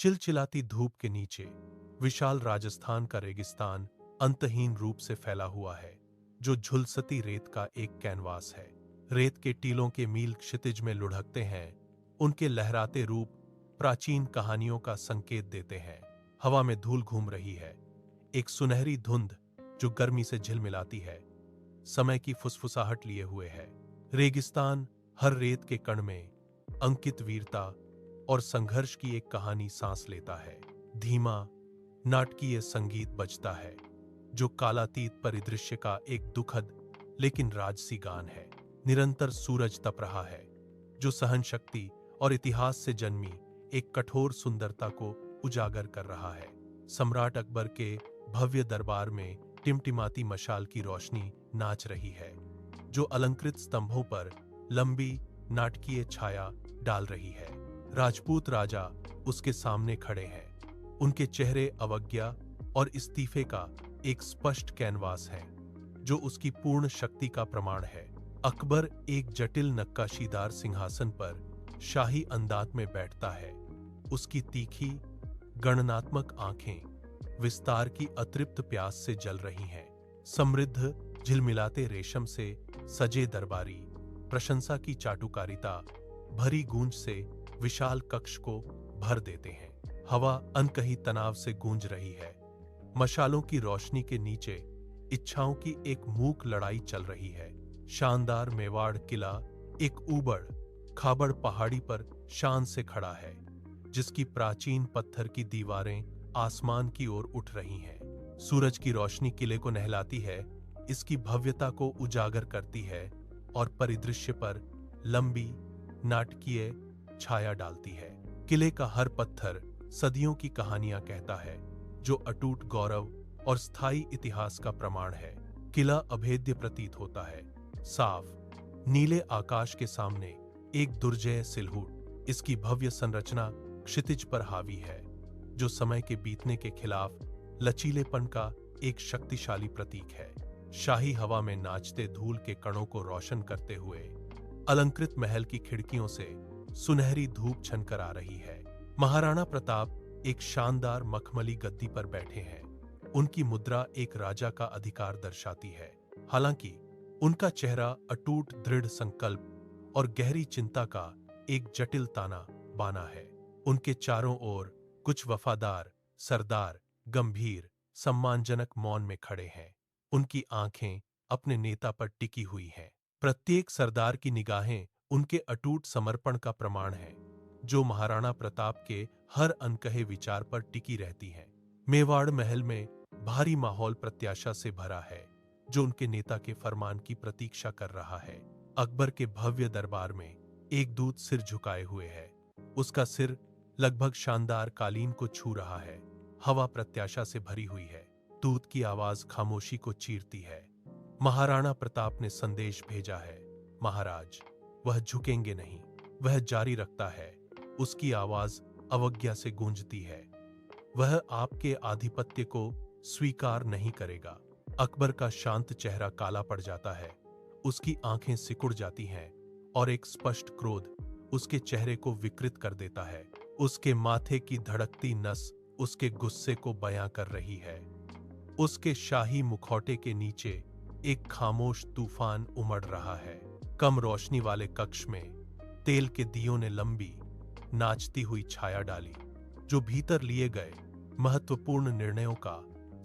चिलचिलाती धूप के नीचे विशाल राजस्थान का रेगिस्तान अंतहीन रूप से फैला हुआ है, जो झुलसती रेत का एक कैनवास है। रेत के टीलों के मील क्षितिज में लुढ़कते हैं, उनके लहराते रूप प्राचीन कहानियों का संकेत देते हैं। हवा में धूल घूम रही है, एक सुनहरी धुंध जो गर्मी से झिलमिलाती है, समय की फुसफुसाहट लिए हुए है। रेगिस्तान हर रेत के कण में अंकित वीरता और संघर्ष की एक कहानी सांस लेता है। धीमा नाटकीय संगीत बजता है, जो कालातीत परिदृश्य का एक दुखद लेकिन राजसी गान है। निरंतर सूरज तप रहा है, जो सहनशक्ति और इतिहास से जन्मी एक कठोर सुंदरता को उजागर कर रहा है। सम्राट अकबर के भव्य दरबार में टिमटिमाती मशाल की रोशनी नाच रही है, जो अलंकृत स्तंभों पर लंबी नाटकीय छाया डाल रही है। राजपूत राजा उसके सामने खड़े हैं, उनके चेहरे अवज्ञा और इस्तीफे का एक स्पष्ट कैनवास है, जो उसकी पूर्ण शक्ति का प्रमाण है। अकबर एक जटिल नक्काशीदार सिंहासन पर शाही अंदाज में बैठता है। उसकी तीखी गणनात्मक आंखें विस्तार की अतृप्त प्यास से जल रही हैं। समृद्ध झिलमिलाते रेशम से सजे दरबारी प्रशंसा की चाटुकारिता भरी गूंज से विशाल कक्ष को भर देते हैं। हवा अनकही तनाव से गूंज रही है। मशालों की रोशनी के नीचे इच्छाओं की एक मूक लड़ाई चल रही है। शानदार मेवाड़ किला एक ऊबड़ खाबड़ पहाड़ी पर शान से खड़ा है, जिसकी प्राचीन पत्थर की दीवारें आसमान की ओर उठ रही हैं। सूरज की रोशनी किले को नहलाती है, इसकी भव्यता को उजागर करती है और परिदृश्य पर लंबी नाटकीय छाया डालती है। किले का हर पत्थर सदियों की कहानियां कहता है, जो अटूट गौरव और स्थायी इतिहास का प्रमाण है। किला अभेद्य प्रतीत होता है, साफ नीले आकाश के सामने एक दुर्जय सिलहूट। इसकी भव्य संरचना क्षितिज पर हावी है, जो समय के बीतने के खिलाफ लचीलेपन का एक शक्तिशाली प्रतीक है। शाही हवा में नाचते धूल के कणों को रोशन करते हुए अलंकृत महल की खिड़कियों से सुनहरी धूप छनकर आ रही है। महाराणा प्रताप एक शानदार मखमली गद्दी पर बैठे हैं। उनकी मुद्रा एक राजा का अधिकार दर्शाती है। हालांकि उनका चेहरा अटूट दृढ़ संकल्प और गहरी चिंता का एक जटिल ताना बाना है। उनके चारों ओर कुछ वफादार सरदार गंभीर सम्मानजनक मौन में खड़े हैं। उनकी आंखें अपने नेता पर टिकी हुई हैं। प्रत्येक सरदार की निगाहें उनके अटूट समर्पण का प्रमाण है, जो महाराणा प्रताप के हर अनकहे विचार पर टिकी रहती हैं। मेवाड़ महल में भारी माहौल प्रत्याशा से भरा है, जो उनके नेता के फरमान की प्रतीक्षा कर रहा है। अकबर के भव्य दरबार में एक दूत सिर झुकाए हुए है। उसका सिर लगभग शानदार कालीन को छू रहा है। हवा प्रत्याशा से भरी हुई है। दूत की आवाज खामोशी को चीरती है। महाराणा प्रताप ने संदेश भेजा है, महाराज। वह झुकेंगे नहीं, वह जारी रखता है। उसकी आवाज अवज्ञा से गूंजती है। वह आपके आधिपत्य को स्वीकार नहीं करेगा। अकबर का शांत चेहरा काला पड़ जाता है। उसकी आंखें सिकुड़ जाती हैं और एक स्पष्ट क्रोध उसके चेहरे को विकृत कर देता है। उसके माथे की धड़कती नस उसके गुस्से को बयां कर रही है। उसके शाही मुखौटे के नीचे एक खामोश तूफान उमड़ रहा है। कम रोशनी वाले कक्ष में तेल के दियों ने लंबी नाचती हुई छाया डाली, जो भीतर लिए गए महत्वपूर्ण निर्णयों का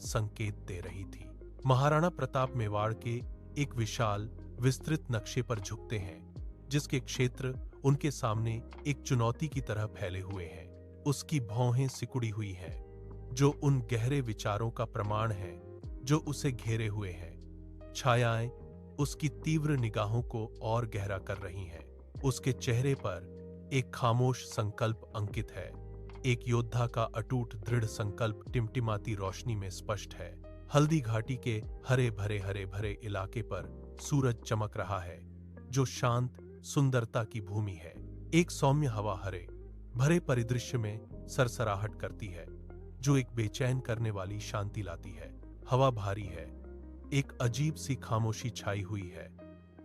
संकेत दे रही थी। महाराणा प्रताप मेवाड़ के एक विशाल विस्तृत नक्शे पर झुकते हैं, जिसके क्षेत्र उनके सामने एक चुनौती की तरह फैले हुए हैं। उसकी भौहें सिकुड़ी हुई हैं, जो उन गहरे विचारों का प्रमाण है जो उसे घेरे हुए हैं। छायाएं उसकी तीव्र निगाहों को और गहरा कर रही हैं। उसके चेहरे पर एक खामोश संकल्प अंकित है। एक योद्धा का अटूट दृढ़ संकल्प टिमटिमाती रोशनी में स्पष्ट है। हल्दी घाटी के हरे भरे इलाके पर सूरज चमक रहा है, जो शांत सुंदरता की भूमि है। एक सौम्य हवा हरे भरे परिदृश्य में सरसराहट करती है, जो एक बेचैन करने वाली शांति लाती है। हवा भारी है, एक अजीब सी खामोशी छाई हुई है,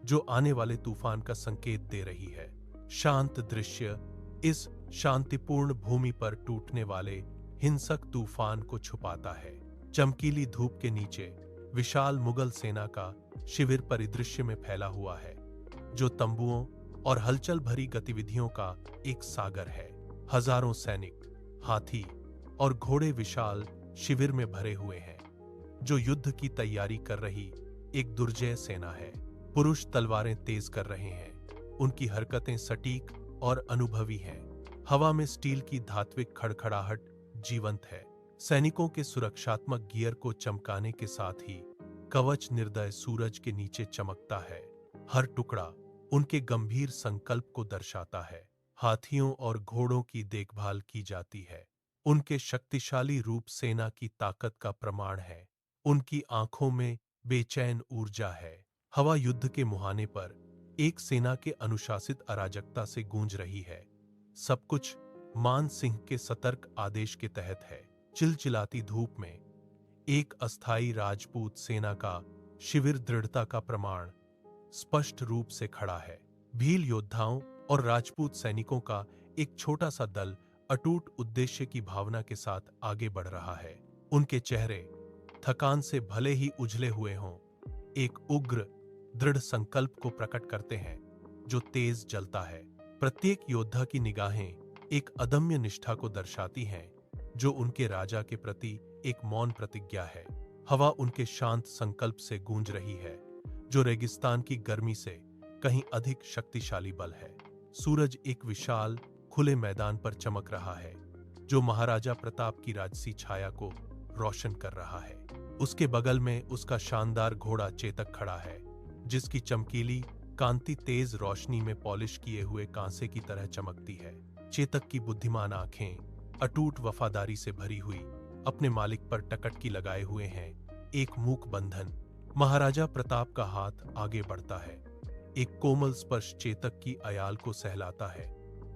जो आने वाले तूफान का संकेत दे रही है। शांत दृश्य इस शांतिपूर्ण भूमि पर टूटने वाले हिंसक तूफान को छुपाता है। चमकीली धूप के नीचे विशाल मुगल सेना का शिविर परिदृश्य में फैला हुआ है, जो तंबुओं और हलचल भरी गतिविधियों का एक सागर है। हजारों सैनिक, हाथी और घोड़े विशाल शिविर में भरे हुए हैं, जो युद्ध की तैयारी कर रही एक दुर्जय सेना है। पुरुष तलवारें तेज कर रहे हैं, उनकी हरकतें सटीक और अनुभवी हैं। हवा में स्टील की धात्विक खड़खड़ाहट जीवंत है। सैनिकों के सुरक्षात्मक गियर को चमकाने के साथ ही कवच निर्दय सूरज के नीचे चमकता है। हर टुकड़ा उनके गंभीर संकल्प को दर्शाता है। हाथियों और घोड़ों की देखभाल की जाती है। उनके शक्तिशाली रूप सेना की ताकत का प्रमाण है। उनकी आंखों में बेचैन ऊर्जा है। हवा युद्ध के मुहाने पर एक सेना के अनुशासित अराजकता से गूंज रही है। सब कुछ मान सिंह के सतर्क आदेश के तहत है। चिलचिलाती धूप में एक अस्थायी राजपूत सेना का शिविर दृढ़ता का प्रमाण स्पष्ट रूप से खड़ा है। भील योद्धाओं और राजपूत सैनिकों का एक छोटा सा दल अटूट उद्देश्य की भावना के साथ आगे बढ़ रहा है। उनके चेहरे थकान से भले ही उजले हुए हों, एक उग्र दृढ़ संकल्प को प्रकट करते हैं जो तेज जलता है। प्रत्येक योद्धा की निगाहें एक अदम्य निष्ठा को दर्शाती हैं, जो उनके राजा के प्रति एक मौन प्रतिज्ञा है। हवा उनके शांत संकल्प से गूंज रही है, जो रेगिस्तान की गर्मी से कहीं अधिक शक्तिशाली बल है। सूरज एक विशाल खुले मैदान पर चमक रहा है, जो महाराजा प्रताप की राजसी छाया को रोशन कर रहा है। उसके बगल में उसका शानदार घोड़ा चेतक खड़ा है, जिसकी चमकीली कांति तेज रोशनी में पॉलिश किए हुए कांसे की तरह चमकती है। चेतक की बुद्धिमान आंखें अटूट वफादारी से भरी हुई अपने मालिक पर टकटकी लगाए हुए हैं। एक मूक बंधन। महाराजा प्रताप का हाथ आगे बढ़ता है। एक कोमल स्पर्श चेतक की अयाल को सहलाता है।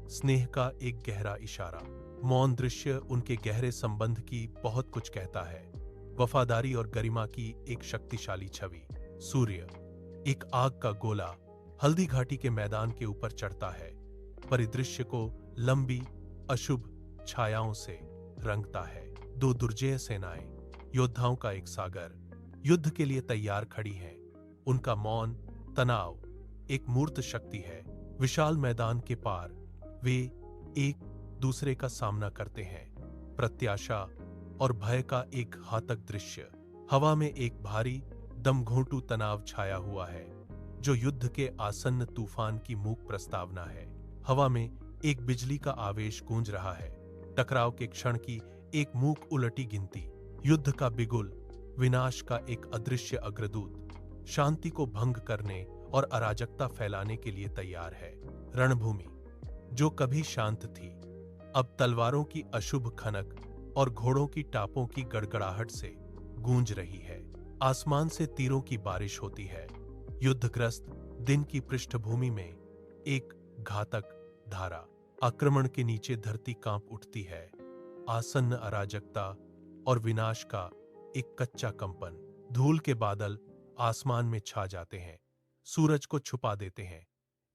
स्नेह का एक गहरा इशारा। मौन दृश्य उनके गहरे संबंध की बहुत कुछ कहता है। वफादारी और गरिमा की एक शक्तिशाली छवि। सूर्य एक आग का गोला हल्दी घाटी के मैदान के ऊपर चढ़ता है, परिदृश्य को लंबी अशुभ छायाओं से रंगता है। दो दुर्जय सेनाएं, योद्धाओं का एक सागर, युद्ध के लिए तैयार खड़ी हैं। उनका मौन तनाव एक मूर्त शक्ति है। विशाल मैदान के पार वे एक दूसरे का सामना करते हैं। प्रत्याशा और भय का एक घातक दृश्य। हवा में एक भारी दमघोंटू तनाव छाया हुआ है, जो युद्ध के आसन्न तूफान की मूक प्रस्तावना है। हवा में एक बिजली का आवेश गूंज रहा है। टकराव के क्षण की एक मूक उलटी गिनती। युद्ध का बिगुल, विनाश का एक अदृश्य अग्रदूत, शांति को भंग करने और अराजकता फैलाने के लिए तैयार है। रणभूमि जो कभी शांत थी, अब तलवारों की अशुभ खनक और घोड़ों की टापों की गड़गड़ाहट से गूंज रही है। आसमान से तीरों की बारिश होती है। युद्धग्रस्त दिन की पृष्ठभूमि में एक घातक धारा। आक्रमण के नीचे धरती कांप उठती है। आसन्न अराजकता और विनाश का एक कच्चा कंपन। धूल के बादल आसमान में छा जाते हैं, सूरज को छुपा देते हैं,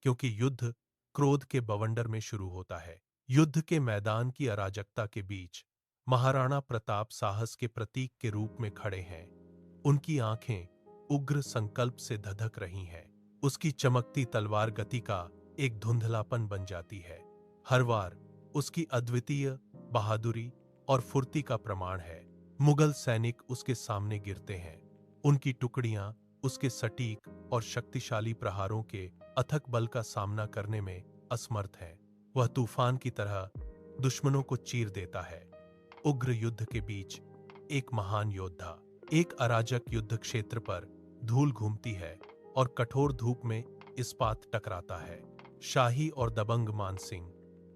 क्योंकि युद्ध क्रोध के बवंडर में शुरू होता है। युद्ध के मैदान की अराजकता के बीच महाराणा प्रताप साहस के प्रतीक के रूप में खड़े हैं। उनकी आंखें उग्र संकल्प से धधक रही हैं। उसकी चमकती तलवार गति का एक धुंधलापन बन जाती है। हर वार उसकी अद्वितीय बहादुरी और फुर्ती का प्रमाण है। मुगल सैनिक उसके सामने गिरते हैं। उनकी टुकड़ियां उसके सटीक और शक्तिशाली प्रहारों के अथक बल का सामना करने में असमर्थ हैं। वह तूफान की तरह दुश्मनों को चीर देता है। उग्र युद्ध के बीच एक महान योद्धा। एक अराजक युद्ध क्षेत्र पर धूल घूमती है और कठोर धूप में इस्पात टकराता है। शाही और दबंग मानसिंह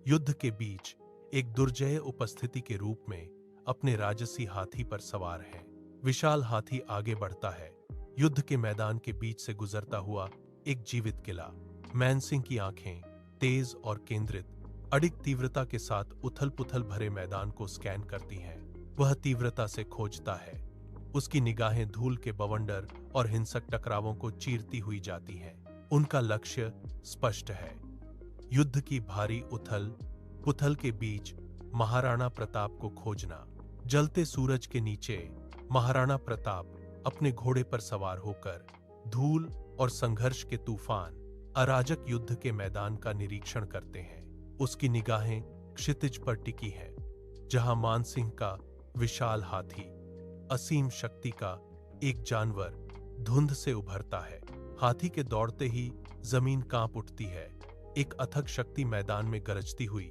युद्ध के बीच एक दुर्जय उपस्थिति के रूप में अपने राजसी हाथी पर सवार हैं। विशाल हाथी आगे बढ़ता है। युद्ध के मैदान के बीच से गुजरता हुआ एक जीवित किला। मानसिंह की आंखें तेज और केंद्रित अडिग तीव्रता के साथ उथल-पुथल भरे मैदान को स्कैन करती हैं। वह तीव्रता से खोजता है। उसकी निगाहें धूल के बवंडर और हिंसक टकरावों को चीरती हुई जाती हैं। उनका लक्ष्य स्पष्ट है। युद्ध की भारी उथल पुथल के बीच महाराणा प्रताप को खोजना। जलते सूरज के नीचे महाराणा प्रताप अपने घोड़े पर सवार होकर धूल और संघर्ष के तूफान, अराजक युद्ध के मैदान का निरीक्षण करते हैं। उसकी निगाहें क्षितिज पर टिकी हैं, जहां मानसिंह का विशाल हाथी, असीम शक्ति का एक जानवर, धुंध से उभरता है। हाथी के दौड़ते ही जमीन कांप उठती है। एक अथक शक्ति मैदान में गरजती हुई,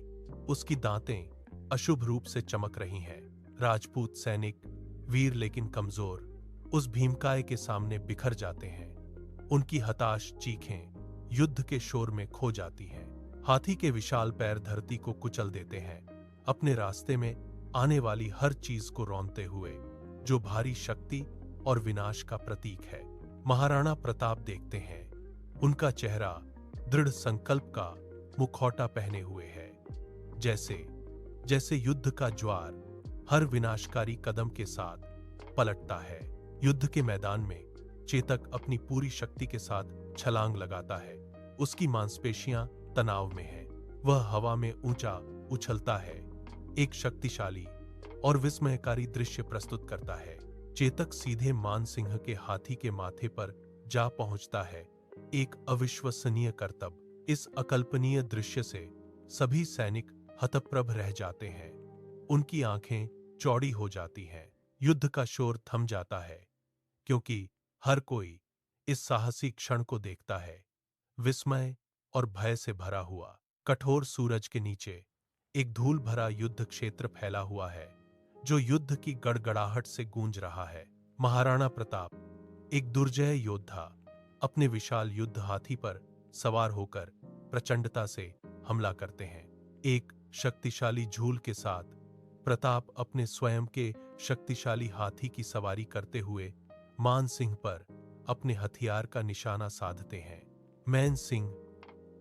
उसकी दांतें अशुभ रूप से चमक रही हैं। राजपूत सैनिक, वीर लेकिन कमजोर, उस भीमकाय के सामने बिखर जाते हैं। उनकी हताश चीखें युद्ध के शोर में खो जाती हैं। हाथी के विशाल पैर धरती को कुचल देते हैं, अपने रास्ते में आने वाली हर चीज को रौंदते हुए, जो भारी शक्ति और विनाश का प्रतीक है। महाराणा प्रताप देखते हैं, उनका चेहरा दृढ़ संकल्प का मुखौटा पहने हुए है। जैसे जैसे युद्ध का ज्वार हर विनाशकारी कदम के साथ पलटता है। युद्ध के मैदान में चेतक अपनी पूरी शक्ति के साथ छलांग लगाता है। उसकी मांसपेशियां तनाव में हैं। वह हवा में ऊंचा उछलता है, एक शक्तिशाली और विस्मयकारी दृश्य प्रस्तुत करता है। चेतक सीधे मानसिंह के हाथी के माथे पर जा पहुंचता है, एक अविश्वसनीय करतब। इस अकल्पनीय दृश्य से सभी सैनिक हतप्रभ रह जाते हैं। उनकी आंखें चौड़ी हो जाती हैं। युद्ध का शोर थम जाता है, क्योंकि हर कोई इस साहसी क्षण को देखता है, विस्मय और भय से भरा हुआ। कठोर सूरज के नीचे एक धूल भरा युद्ध क्षेत्र फैला हुआ है, जो युद्ध की गड़गड़ाहट से गूंज रहा है। महाराणा प्रताप, एक दुर्जय योद्धा, अपने विशाल युद्ध हाथी पर सवार होकर प्रचंडता से हमला करते हैं। एक शक्तिशाली झूल के साथ प्रताप अपने स्वयं के शक्तिशाली हाथी की सवारी करते हुए मानसिंह पर अपने हथियार का निशाना साधते हैं। मैन सिंह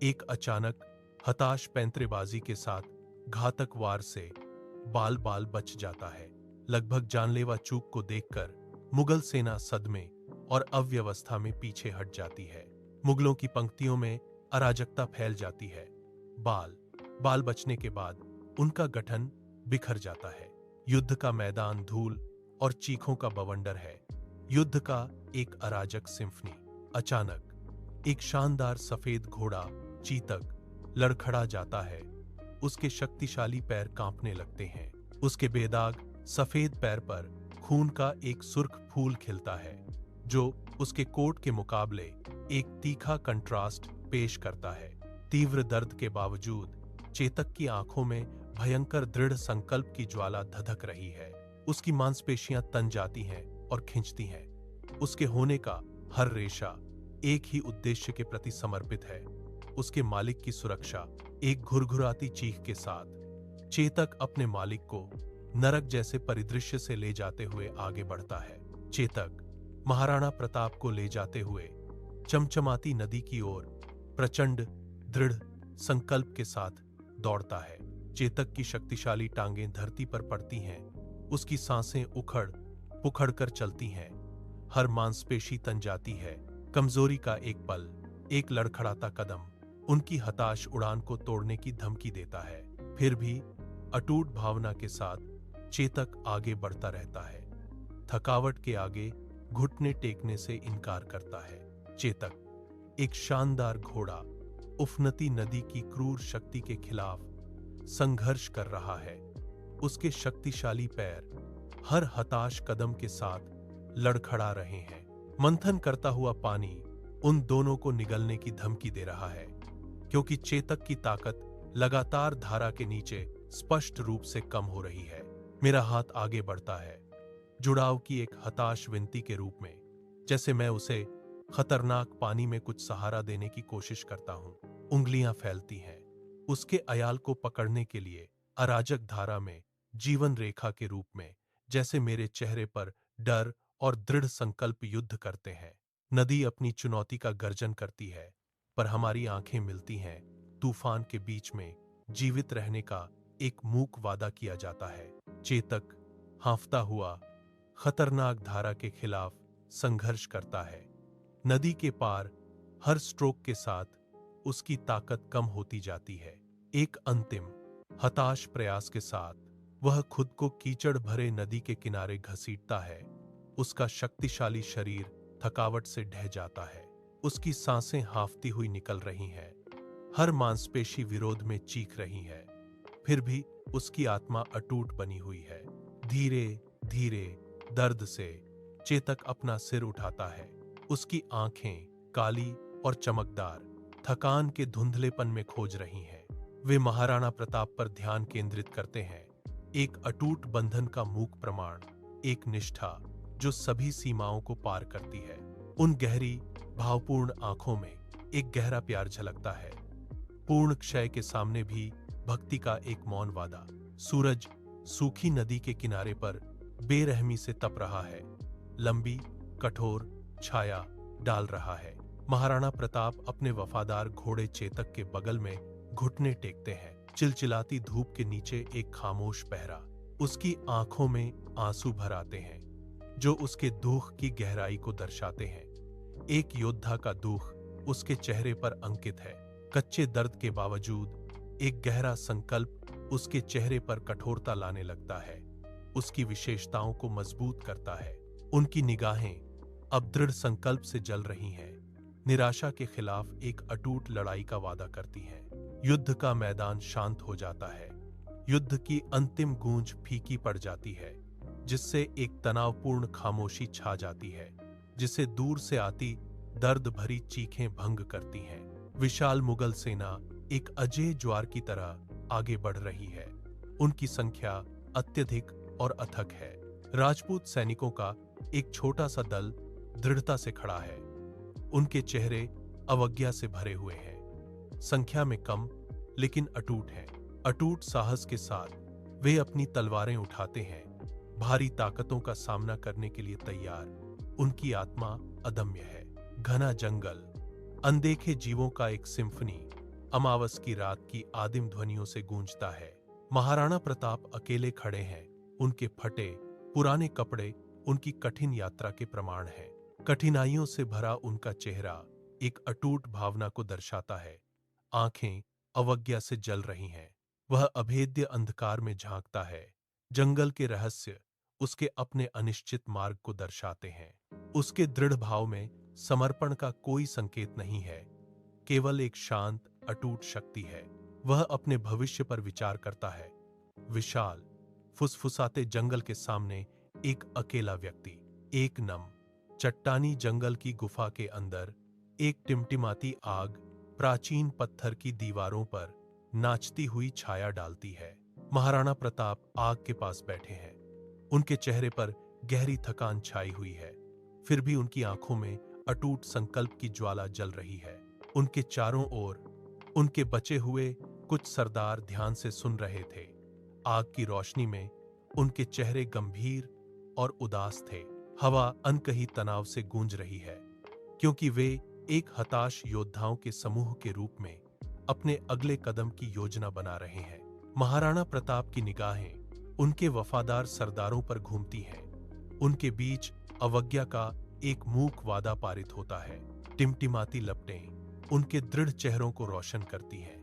एक अचानक हताश पैंतरेबाजी के साथ घातक वार से बाल बाल बच जाता है। लगभग जानलेवा चूक को देखकर मुगल सेना सदमे और अव्यवस्था में पीछे हट जाती है। मुगलों की पंक्तियों में अराजकता फैल जाती है। बाल बचने के बाद उनका गठन बिखर जाता है। युद्ध का मैदान धूल और चीखों का बवंडर है। युद्ध का एक अराजक सिम्फनी। अचानक एक शानदार सफेद घोड़ा चीतक लड़खड़ा जाता है। उसके शक्तिशाली पैर कांपने लगते हैं। उसके बेदाग सफेद पैर पर खून का एक सुर्ख फूल खिलता है, जो उसके कोट के मुकाबले एक तीखा कंट्रास्ट पेश करता है। तीव्र दर्द के बावजूद चेतक की आंखों में भयंकर दृढ़ संकल्प की ज्वाला धधक रही है। उसकी मांसपेशियां तन जाती हैं और खिंचती हैं। उसके होने का हर रेशा एक ही उद्देश्य के प्रति समर्पित है, उसके मालिक की सुरक्षा। एक घुरघुराती चीख के साथ चेतक अपने मालिक को नरक जैसे परिदृश्य से ले जाते हुए आगे बढ़ता है। चेतक महाराणा प्रताप को ले जाते हुए चमचमाती नदी की ओर प्रचंड दृढ़ संकल्प के साथ दौड़ता है। चेतक की शक्तिशाली टांगें धरती पर पड़ती हैं। उसकी सांसें उखड़ पुखड़ कर चलती हैं। हर मांसपेशी तन जाती है। कमजोरी का एक पल, एक लड़खड़ाता कदम उनकी हताश उड़ान को तोड़ने की धमकी देता है। फिर भी अटूट भावना के साथ चेतक आगे बढ़ता रहता है। थकावट के आगे घुटने टेकने से इनकार करता है। चेतक एक शानदार घोड़ा उफनती नदी की क्रूर शक्ति के खिलाफ संघर्ष कर रहा है। उसके शक्तिशाली पैर हर हताश कदम के साथ लड़खड़ा रहे हैं। मंथन करता हुआ पानी उन दोनों को निगलने की धमकी दे रहा है, क्योंकि चेतक की ताकत लगातार धारा के नीचे स्पष्ट रूप से कम हो रही है। मेरा हाथ आगे बढ़ता है, जुड़ाव की एक हताश विनती के रूप में, जैसे मैं उसे खतरनाक पानी में कुछ सहारा देने की कोशिश करता हूं। उंगलियां फैलती हैं, उसके अयाल को पकड़ने के लिए, अराजक धारा में जीवन रेखा के रूप में, जैसे मेरे चेहरे पर डर और दृढ़ संकल्प युद्ध करते हैं। नदी अपनी चुनौती का गर्जन करती है, पर हमारी आंखें मिलती हैं। तूफान के बीच में जीवित रहने का एक मूक वादा किया जाता है। चेतक हांफता हुआ खतरनाक धारा के खिलाफ संघर्ष करता है। नदी के पार हर स्ट्रोक के साथ उसकी ताकत कम होती जाती है। एक अंतिम हताश प्रयास के साथ वह खुद को कीचड़ भरे नदी के किनारे घसीटता है। उसका शक्तिशाली शरीर थकावट से ढह जाता है। उसकी सांसें हांफती हुई निकल रही हैं। हर मांसपेशी विरोध में चीख रही है। फिर भी उसकी आत्मा अटूट बनी हुई है। धीरे धीरे दर्द से चेतक अपना सिर उठाता है। उसकी आंखें काली और चमकदार थकान के धुंधलेपन में खोज रही हैं। वे महाराणा प्रताप पर ध्यान केंद्रित करते हैं। एक अटूट बंधन का मूक प्रमाण, एक निष्ठा जो सभी सीमाओं को पार करती है। उन गहरी भावपूर्ण आंखों में एक गहरा प्यार झलकता है। पूर्ण क्षय के सामने भी भक्ति का एक मौन वादा। सूरज सूखी नदी के किनारे पर बेरहमी से तप रहा है। लंबी कठोर छाया डाल रहा है। महाराणा प्रताप अपने वफादार घोड़े चेतक के बगल में घुटने टेकते हैं। चिलचिलाती धूप के नीचे एक खामोश पहरा। उसकी आंखों में आंसू भर आते हैं जो उसके दुख की गहराई को दर्शाते हैं। एक योद्धा का दुख उसके चेहरे पर अंकित है। कच्चे दर्द के बावजूद एक गहरा संकल्प उसके चेहरे पर कठोरता लाने लगता है। उसकी विशेषताओं को मजबूत करता है। उनकी निगाहें अब दृढ़ संकल्प से जल रही हैं। निराशा के खिलाफ एक अटूट लड़ाई का वादा करती हैं। युद्ध का मैदान शांत हो जाता है। युद्ध की अंतिम गूंज फीकी पड़ जाती है, जिससे एक तनावपूर्ण खामोशी छा जाती है, जिसे दूर से आती दर्द भरी चीखें भंग करती हैं। विशाल मुगल सेना एक अजेय ज्वार की तरह आगे बढ़ रही है। उनकी संख्या अत्यधिक और अथक है। राजपूत सैनिकों का एक छोटा सा दल दृढ़ता से खड़ा है। उनके चेहरे अवज्ञा से भरे हुए हैं। संख्या में कम लेकिन अटूट हैं। अटूट साहस के साथ वे अपनी तलवारें उठाते हैं, भारी ताकतों का सामना करने के लिए तैयार। उनकी आत्मा अदम्य है। घना जंगल, अनदेखे जीवों का एक सिम्फनी अमावस की रात की आदिम ध्वनियों से गूंजता है। महाराणा प्रताप अकेले खड़े हैं। उनके फटे पुराने कपड़े उनकी कठिन यात्रा के प्रमाण हैं। कठिनाइयों से भरा उनका चेहरा एक अटूट भावना को दर्शाता है। आंखें अवज्ञा से जल रही हैं। वह अभेद्य अंधकार में झांकता है। जंगल के रहस्य उसके अपने अनिश्चित मार्ग को दर्शाते हैं। उसके दृढ़ भाव में समर्पण का कोई संकेत नहीं है, केवल एक शांत अटूट शक्ति है। वह अपने भविष्य पर विचार करता है। विशाल फुसफुसाते जंगल के सामने एक अकेला व्यक्ति, एक नम चट्टानी जंगल की गुफा के अंदर एक टिमटिमाती आग प्राचीन पत्थर की दीवारों पर नाचती हुई छाया डालती है। महाराणा प्रताप आग के पास बैठे हैं। उनके चेहरे पर गहरी थकान छाई हुई है, फिर भी उनकी आंखों में अटूट संकल्प की ज्वाला जल रही है। उनके चारों ओर उनके बचे हुए कुछ सरदार ध्यान से सुन रहे थे। आग की रोशनी में उनके चेहरे गंभीर और उदास थे। हवा अनकही तनाव से गूंज रही है, क्योंकि वे एक हताश योद्धाओं के समूह के रूप में अपने अगले कदम की योजना बना रहे हैं। महाराणा प्रताप की निगाहें उनके वफादार सरदारों पर घूमती हैं। उनके बीच अवज्ञा का एक मूक वादा पारित होता है। टिमटिमाती लपटें उनके दृढ़ चेहरों को रोशन करती हैं,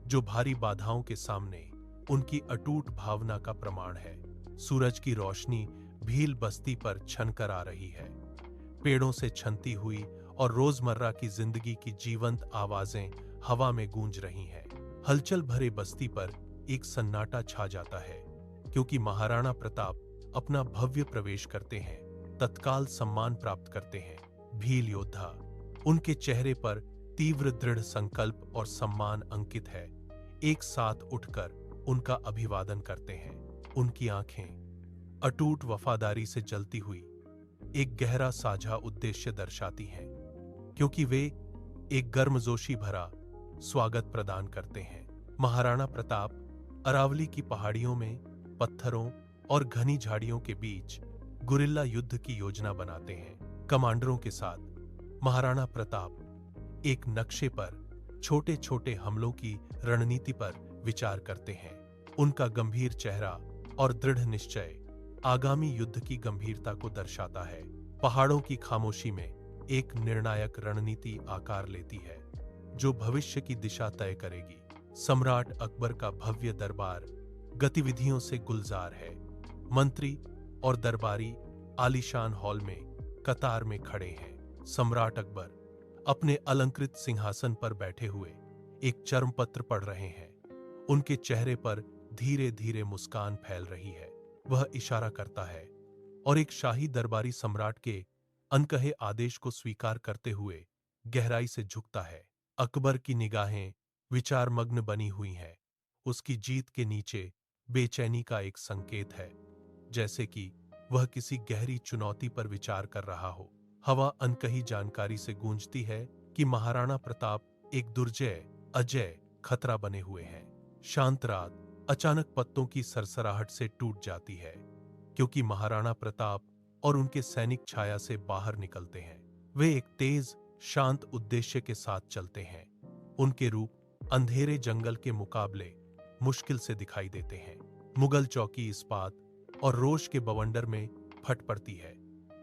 जो भारी बाधाओं के सामने उनकी अटूट भावना का प्रमाण है। सूरज की रोशनी भील बस्ती पर छनकर आ रही है। पेड़ों से छनती हुई और रोजमर्रा की जिंदगी की जीवंत आवाजें हवा में गूंज रही हैं। हलचल भरे बस्ती पर एक सन्नाटा छा जाता है, क्योंकि महाराणा प्रताप अपना भव्य प्रवेश करते हैं, तत्काल सम्मान प्राप्त करते हैं। भील योद्धा, उनके चेहरे पर तीव्र दृढ़ संकल्प और सम्मान अंकित है, एक साथ उठकर उनका अभिवादन करते हैं। उनकी आंखें अटूट वफादारी से जलती हुई एक गहरा साझा उद्देश्य दर्शाती हैं, क्योंकि वे एक गर्मजोशी भरा स्वागत प्रदान करते हैं। महाराणा प्रताप अरावली की पहाड़ियों में पत्थरों और घनी झाड़ियों के बीच गुरिल्ला युद्ध की योजना बनाते हैं। कमांडरों के साथ महाराणा प्रताप एक नक्शे पर छोटे छोटे हमलों की रणनीति पर विचार करते हैं। उनका गंभीर चेहरा और दृढ़ निश्चय आगामी युद्ध की गंभीरता को दर्शाता है। पहाड़ों की खामोशी में एक निर्णायक रणनीति आकार लेती है, जो भविष्य की दिशा तय करेगी। सम्राट अकबर का भव्य दरबार गतिविधियों से गुलजार है। मंत्री और दरबारी आलीशान हॉल में कतार में खड़े हैं। सम्राट अकबर अपने अलंकृत सिंहासन पर बैठे हुए एक चर्मपत्र पढ़ रहे हैं। उनके चेहरे पर धीरे धीरे मुस्कान फैल रही है। वह इशारा करता है और एक शाही दरबारी सम्राट के अनकहे आदेश को स्वीकार करते हुए गहराई से झुकता है। अकबर की निगाहें विचारमग्न बनी हुई हैं। उसकी जीत के नीचे बेचैनी का एक संकेत है, जैसे कि वह किसी गहरी चुनौती पर विचार कर रहा हो। हवा अनकही जानकारी से गूंजती है कि महाराणा प्रताप एक दुर्जय अजय खतरा बने हुए हैं। शांत रात अचानक पत्तों की सरसराहट से टूट जाती है, क्योंकि महाराणा प्रताप और उनके सैनिक छाया से बाहर निकलते हैं। वे एक तेज शांत उद्देश्य के साथ चलते हैं। उनके रूप अंधेरे जंगल के मुकाबले मुश्किल से दिखाई देते हैं। मुगल चौकी इस्पात और रोष के बवंडर में फट पड़ती है,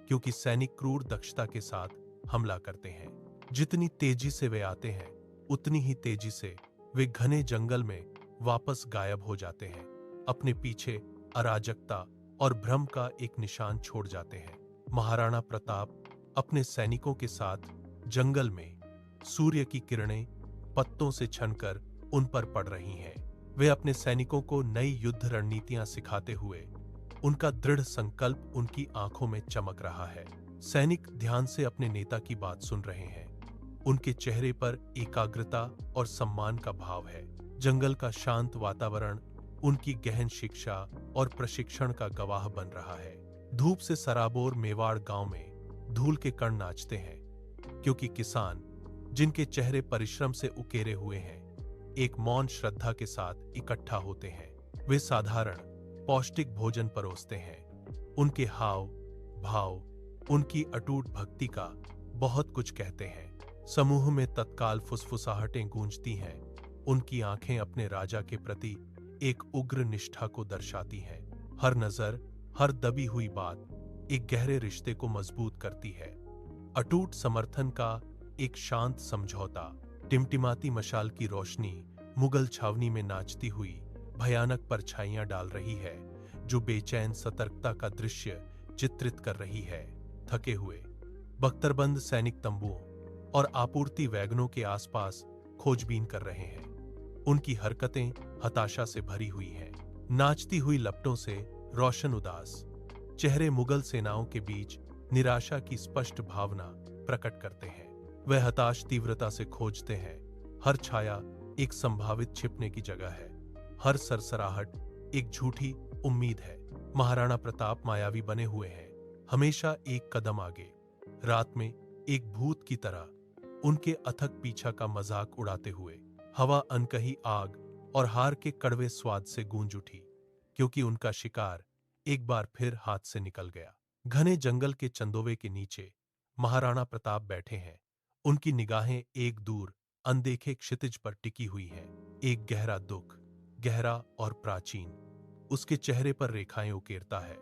क्योंकि सैनिक क्रूर दक्षता के साथ हमला करते हैं। जितनी तेजी से वे आते हैं, उतनी ही तेजी से वे घने जंगल में वापस गायब हो जाते हैं। अपने पीछे अराजकता और भ्रम का एक निशान छोड़ जाते हैं। महाराणा प्रताप अपने सैनिकों के साथ जंगल में सूर्य की किरणें पत्तों से छनकर उन पर पड़ रही हैं। वे अपने सैनिकों को नई युद्ध रणनीतियां सिखाते हुए उनका दृढ़ संकल्प उनकी आंखों में चमक रहा है। सैनिक ध्यान से अपने नेता की बात सुन रहे हैं। उनके चेहरे पर एकाग्रता और सम्मान का भाव है। जंगल का शांत वातावरण उनकी गहन शिक्षा और प्रशिक्षण का गवाह बन रहा है। धूप से सराबोर मेवाड़ गांव में धूल के कण नाचते हैं, क्योंकि किसान, जिनके चेहरे परिश्रम से उकेरे हुए हैं, एक मौन श्रद्धा के साथ इकट्ठा होते हैं। वे साधारण पौष्टिक भोजन परोसते हैं। उनके हाव भाव, उनकी अटूट भक्ति का बहुत कुछ कहते हैं। समूह में तत्काल फुसफुसाहटें गूंजती हैं। उनकी आंखें अपने राजा के प्रति एक उग्र निष्ठा को दर्शाती हैं। हर नजर, हर दबी हुई बात एक गहरे रिश्ते को मजबूत करती है। अटूट समर्थन का एक शांत समझौता। टिमटिमाती मशाल की रोशनी मुगल छावनी में नाचती हुई भयानक परछाइयां डाल रही है, जो बेचैन सतर्कता का दृश्य चित्रित कर रही है। थके हुए बख्तरबंद सैनिक तंबुओं और आपूर्ति वैगनों के आसपास खोजबीन कर रहे हैं। उनकी हरकतें हताशा से भरी हुई हैं। नाचती हुई लपटों से रोशन उदास चेहरे मुगल सेनाओं के बीच निराशा की स्पष्ट भावना प्रकट करते हैं। वे हताश तीव्रता से खोजते हैं। हर छाया एक संभावित छिपने की जगह है। हर सरसराहट एक झूठी उम्मीद है। महाराणा प्रताप मायावी बने हुए हैं, हमेशा एक कदम आगे। रात में एक भूत की तरह उनके अथक पीछा का मजाक उड़ाते हुए हवा अनकही आग और हार के कड़वे स्वाद से गूंज उठी, क्योंकि उनका शिकार एक बार फिर हाथ से निकल गया। घने जंगल के चंदोवे के नीचे महाराणा प्रताप बैठे हैं। उनकी निगाहें एक दूर अनदेखे क्षितिज पर टिकी हुई हैं। एक गहरा दुख, गहरा और प्राचीन, उसके चेहरे पर रेखाएं उकेरता है,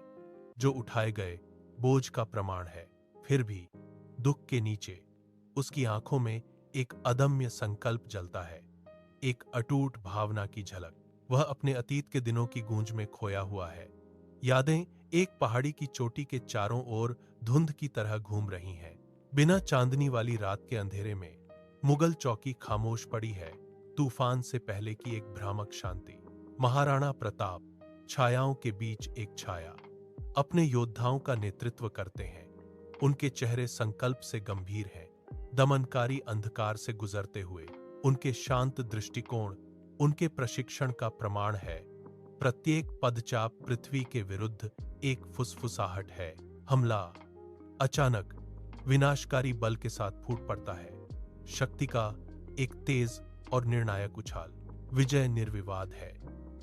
जो उठाए गए बोझ का प्रमाण है। फिर भी दुख के नीचे उसकी आंखों में एक अदम्य संकल्प जलता है, एक अटूट भावना की झलक। वह अपने अतीत के दिनों की गूंज में खोया हुआ है। यादें एक पहाड़ी की चोटी के चारों ओर धुंध की तरह घूम रही हैं। बिना चांदनी वाली रात के अंधेरे में मुगल चौकी खामोश पड़ी है, तूफान से पहले की एक भ्रामक शांति। महाराणा प्रताप छायाओं के बीच एक छाया अपने योद्धाओं का नेतृत्व करते हैं। उनके चेहरे संकल्प से गंभीर हैं, दमनकारी अंधकार से गुजरते हुए। उनके शांत दृष्टिकोण उनके प्रशिक्षण का प्रमाण है। प्रत्येक पदचाप पृथ्वी के विरुद्ध एक फुसफुसाहट है। हमला अचानक विनाशकारी बल के साथ फूट पड़ता है। शक्ति का एक तेज और निर्णायक उछाल। विजय निर्विवाद है,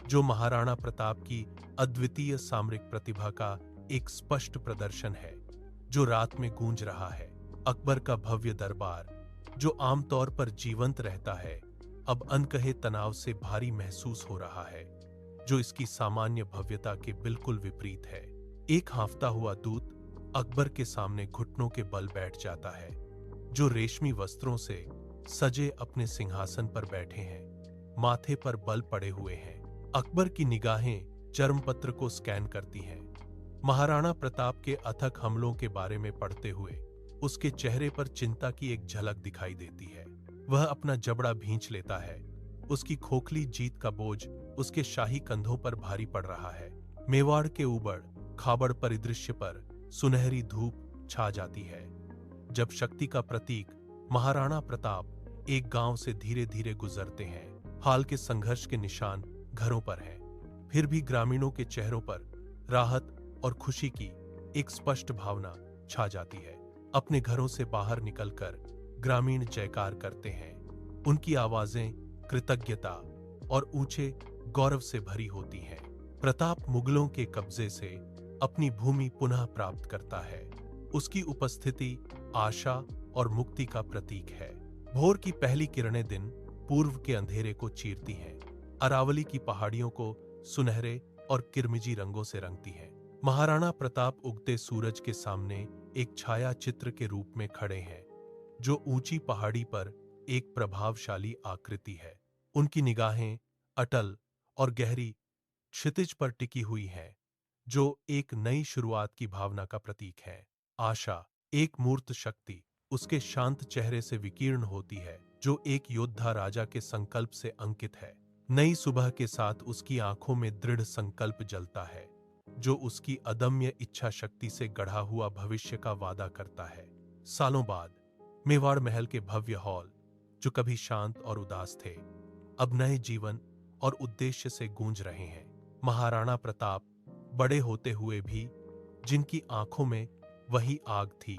जो महाराणा प्रताप की अद्वितीय सामरिक प्रतिभा का एक स्पष्ट प्रदर्शन है, जो रात में गूंज रहा है। अकबर का भव्य दरबार, जो आमतौर पर जीवंत रहता है, अब अनकहे तनाव से भारी महसूस हो रहा है, जो इसकी सामान्य भव्यता के बिल्कुल विपरीत है। एक हाँफता हुआ दूत अकबर के सामने घुटनों के बल बैठ जाता है, जो रेशमी वस्त्रों से सजे अपने सिंहासन पर बैठे हैं। माथे पर बल पड़े हुए हैं। अकबर की निगाहें चर्मपत्र को स्कैन करती हैं। महाराणा प्रताप के अथक हमलों के बारे में पढ़ते हुए उसके चेहरे पर चिंता की एक झलक दिखाई देती है। वह अपना जबड़ा भींच लेता है। उसकी खोखली जीत का बोझ उसके शाही कंधों पर भारी पड़ रहा है। मेवाड़ के उबड़ खाबड़ परिदृश्य पर सुनहरी धूप छा जाती है। जब शक्ति का प्रतीक महाराणा प्रताप एक गांव से धीरे धीरे गुजरते हैं, हाल के संघर्ष के निशान घरों पर हैं, फिर भी ग्रामीणों के चेहरों पर राहत और खुशी की एक स्पष्ट भावना छा जाती है। अपने घरों से बाहर निकलकर ग्रामीण जयकार करते हैं। उनकी आवाजें कृतज्ञता और ऊंचे गौरव से भरी होती हैं। प्रताप मुगलों के कब्जे से अपनी भूमि पुनः प्राप्त करता है। उसकी उपस्थिति आशा और मुक्ति का प्रतीक है। भोर की पहली किरणें दिन पूर्व के अंधेरे को चीरती हैं। अरावली की पहाड़ियों को सुनहरे और किरमिजी रंगों से रंगती हैं। महाराणा प्रताप उगते सूरज के सामने एक छाया चित्र के रूप में खड़े हैं, जो ऊंची पहाड़ी पर एक प्रभावशाली आकृति है। उनकी निगाहें अटल और गहरी क्षितिज पर टिकी हुई हैं, जो एक नई शुरुआत की भावना का प्रतीक है। आशा, एक मूर्त शक्ति, उसके शांत चेहरे से विकीर्ण होती है, जो एक योद्धा राजा के संकल्प से अंकित है। नई सुबह के साथ उसकी आंखों में दृढ़ संकल्प जलता है, जो उसकी अदम्य इच्छा शक्ति से गढ़ा हुआ भविष्य का वादा करता है। सालों बाद मेवाड़ महल के भव्य हॉल, जो कभी शांत और उदास थे, अब नए जीवन और उद्देश्य से गूंज रहे हैं। महाराणा प्रताप बड़े होते हुए भी, जिनकी आंखों में वही आग थी,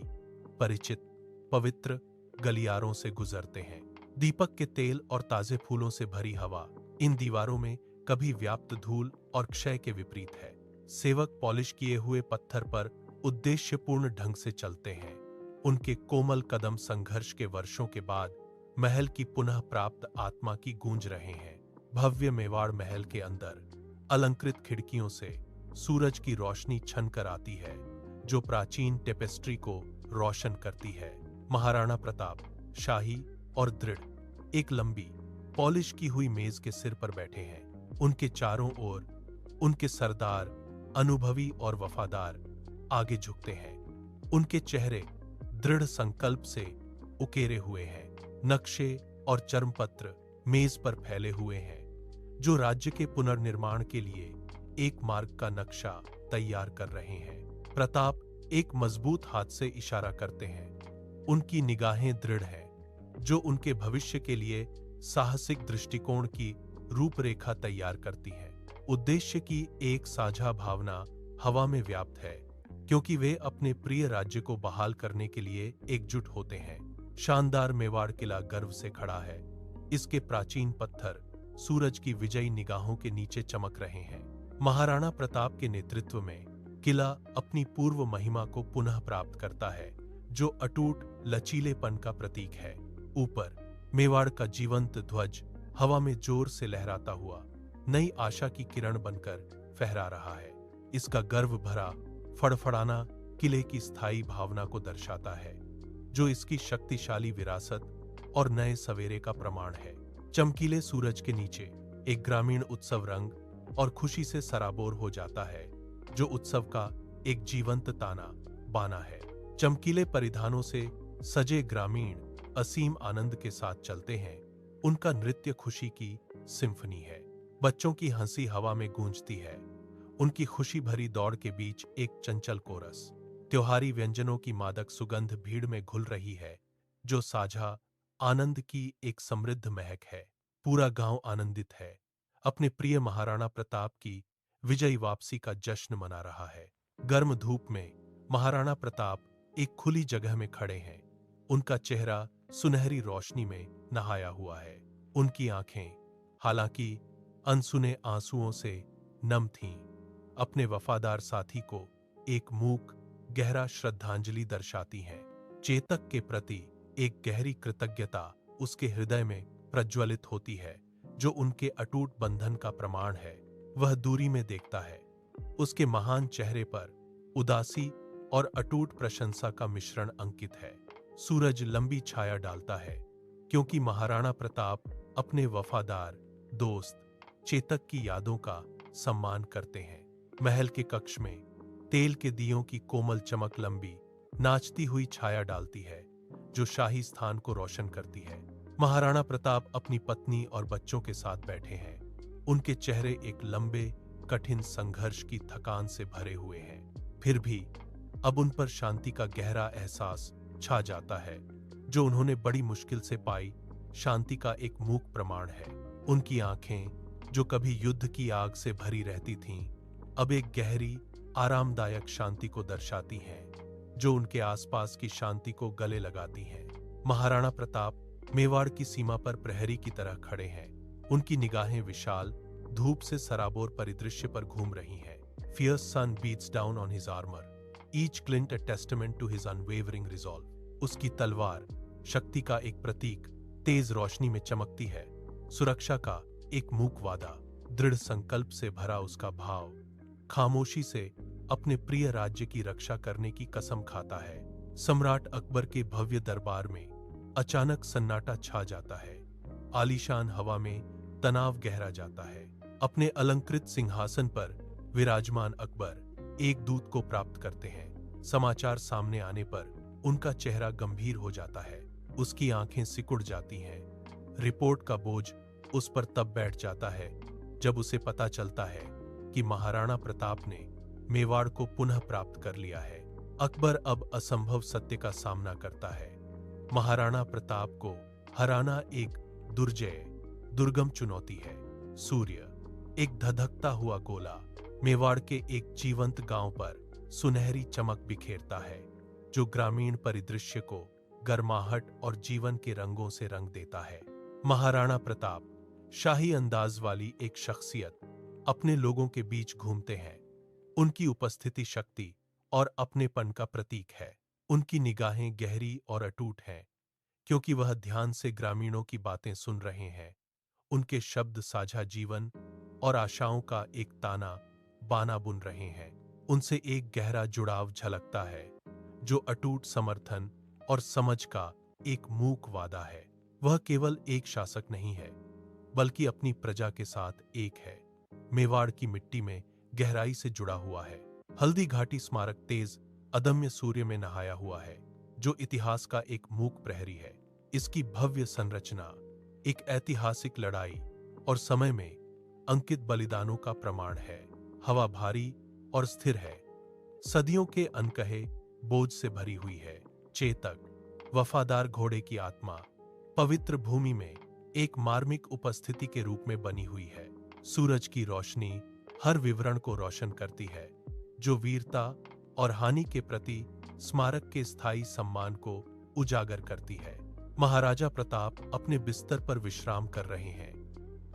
परिचित पवित्र गलियारों से गुजरते हैं। दीपक के तेल और ताजे फूलों से भरी हवा इन दीवारों में कभी व्याप्त धूल और क्षय के विपरीत है। सेवक पॉलिश किए हुए पत्थर पर उद्देश्यपूर्ण ढंग से चलते हैं। उनके कोमल कदम संघर्ष के वर्षों के बाद महल की पुनः प्राप्त आत्मा की गूंज रहे हैं। भव्य मेवाड़ महल के अंदर अलंकृत खिड़कियों से सूरज की रोशनी छनकर आती है, जो प्राचीन टेपेस्ट्री को रोशन करती है। महाराणा प्रताप शाही और दृढ़ एक लंबी पॉलिश की हुई मेज के सिर पर बैठे हैं। उनके चारों ओर उनके सरदार अनुभवी और वफादार आगे झुकते हैं। उनके चेहरे दृढ़ संकल्प से उकेरे हुए हैं। नक्शे और चर्मपत्र मेज पर फैले हुए हैं, जो राज्य के पुनर्निर्माण के लिए एक मार्ग का नक्शा तैयार कर रहे हैं। प्रताप एक मजबूत हाथ से इशारा करते हैं। उनकी निगाहें दृढ़ हैं, जो उनके भविष्य के लिए साहसिक दृष्टिकोण की रूपरेखा तैयार करती है। उद्देश्य की एक साझा भावना हवा में व्याप्त है, क्योंकि वे अपने प्रिय राज्य को बहाल करने के लिए एकजुट होते हैं। शानदार मेवाड़ किला गर्व से खड़ा है। इसके प्राचीन पत्थर सूरज की विजयी निगाहों के नीचे चमक रहे हैं। महाराणा प्रताप के नेतृत्व में किला अपनी पूर्व महिमा को पुनः प्राप्त करता है, जो अटूट लचीलेपन का प्रतीक है। ऊपर मेवाड़ का जीवंत ध्वज हवा में जोर से लहराता हुआ नई आशा की किरण बनकर फहरा रहा है। इसका गर्व भरा फड़फड़ाना किले की स्थायी भावना को दर्शाता है, जो इसकी शक्तिशाली विरासत और नए सवेरे का प्रमाण है। चमकीले सूरज के नीचे एक ग्रामीण उत्सव रंग और खुशी से सराबोर हो जाता है, जो उत्सव का एक जीवंत ताना बाना है। चमकीले परिधानों से सजे ग्रामीण असीम आनंद के साथ चलते हैं। उनका नृत्य खुशी की सिम्फनी है। बच्चों की हंसी हवा में गूंजती है। उनकी खुशी भरी दौड़ के बीच एक चंचल कोरस। त्योहारी व्यंजनों की मादक सुगंध भीड़ में घुल रही है, जो साझा आनंद की एक समृद्ध महक है। पूरा गांव आनंदित है, अपने प्रिय महाराणा प्रताप की विजयी वापसी का जश्न मना रहा है। गर्म धूप में महाराणा प्रताप एक खुली जगह में खड़े हैं। उनका चेहरा सुनहरी रोशनी में नहाया हुआ है। उनकी आंखें, हालांकि अनसुने आंसुओं से नम थीं, अपने वफादार साथी को एक मूक गहरा श्रद्धांजलि दर्शाती हैं। चेतक के प्रति एक गहरी कृतज्ञता उसके हृदय में प्रज्वलित होती है, जो उनके अटूट बंधन का प्रमाण है। वह दूरी में देखता है। उसके महान चेहरे पर उदासी और अटूट प्रशंसा का मिश्रण अंकित है। सूरज लंबी छाया डालता है, क्योंकि महाराणा प्रताप अपने वफादार दोस्त चेतक की यादों का सम्मान करते हैं। महल के कक्ष में तेल के दियों की कोमल चमक लंबी नाचती हुई छाया डालती है, जो शाही स्थान को रोशन करती है। महाराणा प्रताप अपनी पत्नी और बच्चों के साथ बैठे हैं। उनके चेहरे एक लंबे कठिन संघर्ष की थकान से भरे हुए हैं, फिर भी अब उन पर शांति का गहरा एहसास छा जाता है, जो उन्होंने बड़ी मुश्किल से पाई शांति का एक मूक प्रमाण है। उनकी आंखें, जो कभी युद्ध की आग से भरी रहती थीं, अब एक गहरी आरामदायक शांति को दर्शाती हैं, जो उनके आसपास की शांति को गले लगाती हैं। महाराणा प्रताप मेवाड़ की सीमा पर प्रहरी की तरह खड़े हैं। उनकी निगाहें विशाल धूप से सराबोर परिदृश्य पर घूम रही हैं। Fierce sun beats down on his armor, each glint a testament to his unwavering resolve. उसकी तलवार शक्ति का एक प्रतीक तेज रोशनी में चमकती है। सुरक्षा का एक मूक वादा, दृढ़ संकल्प से भरा उसका भाव खामोशी से अपने प्रिय राज्य की रक्षा करने की कसम खाता है। सम्राट अकबर के भव्य दरबार में अचानक सन्नाटा छा जाता है। आलीशान हवा में तनाव गहरा जाता है। अपने अलंकृत सिंहासन पर विराजमान अकबर एक दूत को प्राप्त करते हैं। समाचार सामने आने पर उनका चेहरा गंभीर हो जाता है, उसकी आंखें सिकुड़ जाती हैं। रिपोर्ट का बोझ उस पर तब बैठ जाता है जब उसे पता चलता है कि महाराणा प्रताप ने मेवाड़ को पुनः प्राप्त कर लिया है। अकबर अब असंभव सत्य का सामना करता है। महाराणा प्रताप को हराना एक दुर्गम चुनौती है। सूर्य, एक धधकता हुआ गोला, मेवाड़ के एक जीवंत गांव पर सुनहरी चमक बिखेरता है, जो ग्रामीण परिदृश्य को गर्माहट और जीवन के रंगों से रंग देता है। महाराणा प्रताप शाही अंदाज वाली एक शख्सियत अपने लोगों के बीच घूमते हैं। उनकी उपस्थिति शक्ति और अपनेपन का प्रतीक है। उनकी निगाहें गहरी और अटूट हैं, क्योंकि वह ध्यान से ग्रामीणों की बातें सुन रहे हैं। उनके शब्द साझा जीवन और आशाओं का एक ताना बाना बुन रहे हैं। उनसे एक गहरा जुड़ाव झलकता है, जो अटूट समर्थन और समझ का एक मूक वादा है। वह केवल एक शासक नहीं है, बल्कि अपनी प्रजा के साथ एक है। मेवाड़ की मिट्टी में गहराई से जुड़ा हुआ है। हल्दी घाटी स्मारक तेज अदम्य सूर्य में नहाया हुआ है, जो इतिहास का एक मूक प्रहरी है। इसकी भव्य संरचना एक ऐतिहासिक लड़ाई और समय में अंकित बलिदानों का प्रमाण है। हवा भारी और स्थिर है, सदियों के अनकहे बोझ से भरी हुई है। चेतक, वफादार घोड़े की आत्मा, पवित्र भूमि में एक मार्मिक उपस्थिति के रूप में बनी हुई है। सूरज की रोशनी हर विवरण को रोशन करती है, जो वीरता और हानि के प्रति स्मारक के स्थायी सम्मान को उजागर करती है। महाराजा प्रताप अपने बिस्तर पर विश्राम कर रहे हैं।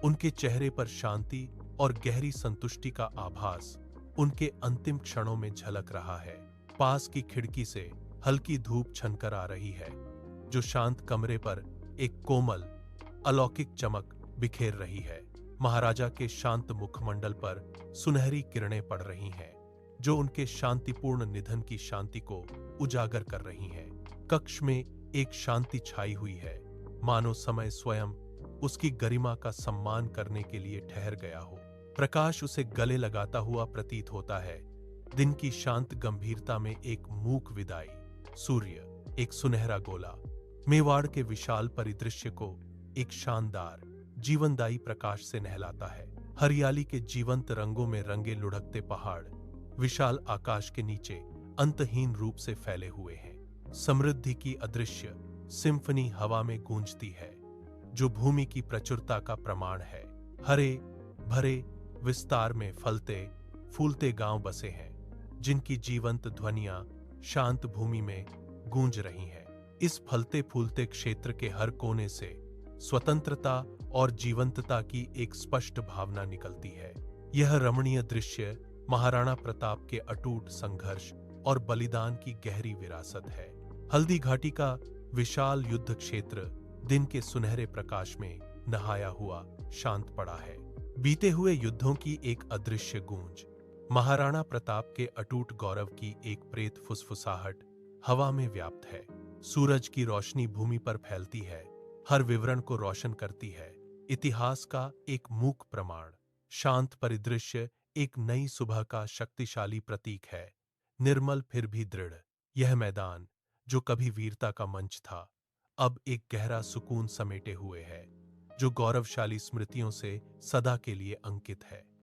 उनके चेहरे पर शांति और गहरी संतुष्टि का आभास उनके अंतिम क्षणों में झलक रहा है। पास की खिड़की से हल्की धूप छनकर आ रही है, जो शांत कमरे पर एक कोमल अलौकिक चमक बिखेर रही है। महाराजा के शांत मुखमंडल पर सुनहरी किरणें पड़ रही हैं, जो उनके शांतिपूर्ण निधन की शांति को उजागर कर रही हैं। कक्ष में एक शांति छाई हुई है, मानो समय स्वयं उसकी गरिमा का सम्मान करने के लिए ठहर गया हो। प्रकाश उसे गले लगाता हुआ प्रतीत होता है। दिन की शांत गंभीरता में एक मूक विदाई। सूर्य, एक सुनहरा गोला, मेवाड़ के विशाल परिदृश्य को एक शानदार जीवनदायी प्रकाश से नहलाता है। हरियाली के जीवंत रंगों में रंगे लुढ़कते पहाड़ विशाल आकाश के नीचे अंतहीन रूप से फैले हुए हैं। समृद्धि की अदृश्य सिम्फनी हवा में गूंजती है, जो भूमि की प्रचुरता का प्रमाण है। हरे भरे विस्तार में फलते फूलते गांव बसे हैं, जिनकी जीवंत ध्वनियां शांत भूमि में गूंज रही हैं। इस फलते फूलते क्षेत्र के हर कोने से स्वतंत्रता और जीवंतता की एक स्पष्ट भावना निकलती है। यह रमणीय दृश्य महाराणा प्रताप के अटूट संघर्ष और बलिदान की गहरी विरासत है। हल्दी घाटी का विशाल युद्ध क्षेत्र दिन के सुनहरे प्रकाश में नहाया हुआ शांत पड़ा है। बीते हुए युद्धों की एक अदृश्य गूंज, महाराणा प्रताप के अटूट गौरव की एक प्रेत फुसफुसाहट हवा में व्याप्त है। सूरज की रोशनी भूमि पर फैलती है, हर विवरण को रोशन करती है। इतिहास का एक मूक प्रमाण। शांत परिदृश्य एक नई सुबह का शक्तिशाली प्रतीक है। निर्मल फिर भी दृढ़। यह मैदान, जो कभी वीरता का मंच था, अब एक गहरा सुकून समेटे हुए है, जो गौरवशाली स्मृतियों से सदा के लिए अंकित है।